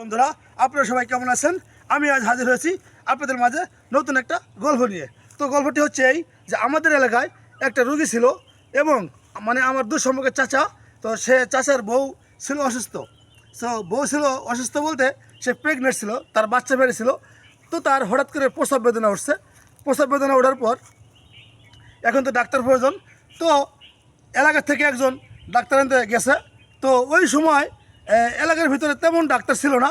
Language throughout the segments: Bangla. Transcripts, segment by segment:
বন্ধুরা, আপনারা সবাই কেমন আছেন? আমি আজ হাজির হয়েছি আপনাদের মাঝে নতুন একটা গল্প নিয়ে। তো গল্পটি হচ্ছে এই যে আমাদের এলাকায় একটা রোগী ছিল এবং আমার দূর সম্পর্কের চাচা। তো সে চাচার বউ ছিল অসুস্থ। বউ ছিল অসুস্থ বলতে সে প্রেগনেন্ট ছিল, তার বাচ্চা বেড়েছিল। তো তার হঠাৎ করে প্রসব বেদনা উঠছে। প্রসব বেদনা ওঠার পর এখন তো ডাক্তার প্রয়োজন। তো এলাকা থেকে একজন ডাক্তার আনতে গেছে। তো ওই সময় এলাকার ভিতরে তেমন ডাক্তার ছিল না।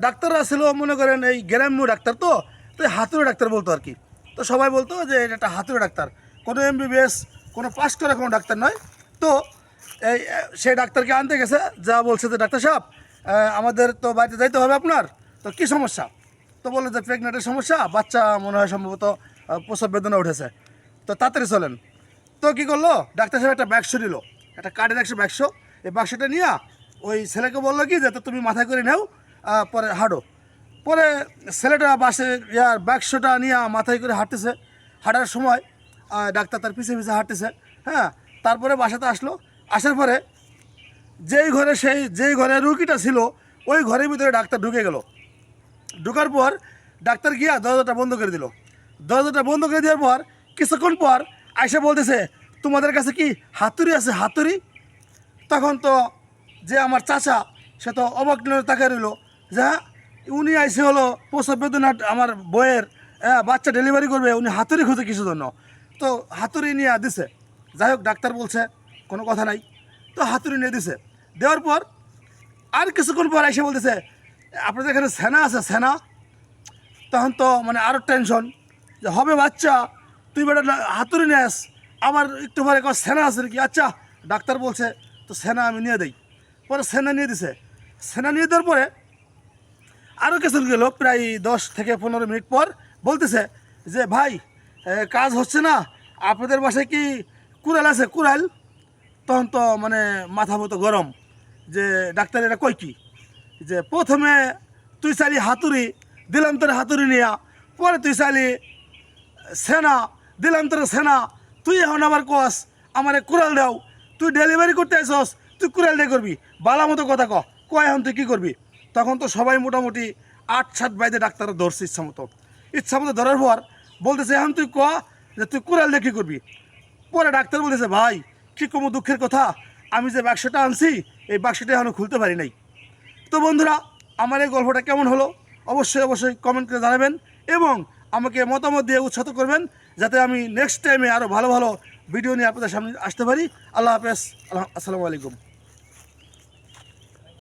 ডাক্তাররা ছিল মনে করেন এই গ্রাম্য ডাক্তার। তো তো হাতুড়ে ডাক্তার বলতো আর কি। তো সবাই বলতো যে এটা একটা হাতুড়ে ডাক্তার, কোনো MBBS কোনো পাস করা কোনো ডাক্তার নয়। তো এই সেই ডাক্তারকে আনতে গেছে, যা বলছে যে ডাক্তার সাহেব আমাদের তো বাড়িতে যাইতে হবে আপনার। তো কী সমস্যা? তো বললো যে প্রেগনেন্টের সমস্যা, বাচ্চা মনে হয় সম্ভবত প্রসব বেদনা উঠেছে, তো তাড়াতাড়ি চলেন। তো কী করলো ডাক্তার সাহেব, একটা বাক্স নিল, একটা কাঠের একটা বাক্স। এই বাক্সটা নিয়ে ওই ছেলেকে বললো কি যে তুমি মাথায় করে নাও, পরে হাঁটো। পরে ছেলেটা বাক্সটা নিয়ে মাথায় করে হাঁটতেছে। হাঁটার সময় ডাক্তার তার পিছে পিছে হাঁটতেছে। হ্যাঁ, তারপরে বাসাতে আসলো। আসার পরে যেই ঘরে রুগীটা ছিল ওই ঘরের ভিতরে ডাক্তার ঢুকে গেল। ঢোকার পর ডাক্তার গিয়া দরজাটা বন্ধ করে দিল। দরজাটা বন্ধ করে দেওয়ার পর কিছুক্ষণ পর আয়সা বলতেছে, তোমাদের কাছে কি হাতুড়ি আছে? হাতুড়ি? তখন তো যে আমার চাচা, সে তো অবাক তাকায় রইল যে উনি আইসে হলো প্রসব বেদনা আমার বইয়ের বাচ্চা ডেলিভারি করবে, উনি হাতুড়ি খুঁজে কিছু জন্য। তো হাতুড়ি নিয়ে দিছে। যাই হোক, ডাক্তার বলছে কোনো কথা নাই। তো হাতুড়ি নিয়ে দিছে। দেওয়ার পর আর কিছুক্ষণ পর এসে বলতেছে, আপনাদের এখানে সেনা আছে? সেনা? তখন তো আরও টেনশন যে হবে বাচ্চা, তুই বেটা হাতুড়ি নেস, আবার একটু পরে সেনা আছে নাকি? আচ্ছা, ডাক্তার বলছে তো সেনা আমি নিয়ে দিই। পরে সেনা নিয়ে দিছে। সেনা নিয়ে দেওয়ার পরে আরও কিছু গেল, প্রায় 10 থেকে 15 মিনিট পর বলতেছে যে ভাই কাজ হচ্ছে না, আপনাদের বাসায় কি কুড়াল আছে? কুড়াল? তখন তো মাথা মতো গরম যে ডাক্তার এটা কই কি, যে প্রথমে তুই চাইলি হাতুড়ি, দিলাম তোর হাতুড়ি নিয়া, পরে তুই চাইলি সেনা, দিলাম তোর সেনা, তুই এখন আবার কস আমার কুড়াল দাও। তুই ডেলিভারি করতে আসস, তুই কুড়াল দিয়ে করবি? বালা মতো কথা কয় এখন তুই কী করবি? তখন তো সবাই মোটামুটি 8-7 বাইদে ডাক্তাররা ধরছে ইচ্ছা মতো ধরার পর বলতেছে এখন তুই যে তুই কুড়াল দিয়ে কী করবি? পরে ডাক্তার বলেছে ভাই কী কম দুঃখের কথা, আমি যে বাক্সটা আনছি এই বাক্সটা এখনও খুলতে পারি নাই। তো বন্ধুরা, আমার এই গল্পটা কেমন হলো অবশ্যই কমেন্ট করে জানাবেন এবং আমাকে মতামত দিয়ে উৎসাহ করবেন, যাতে আমি নেক্সট টাইমে আরও ভালো ভালো ভিডিও নিয়ে আপনাদের সামনে আসতে পারি। আল্লাহ হাফেজ। আসসালামু আলাইকুম।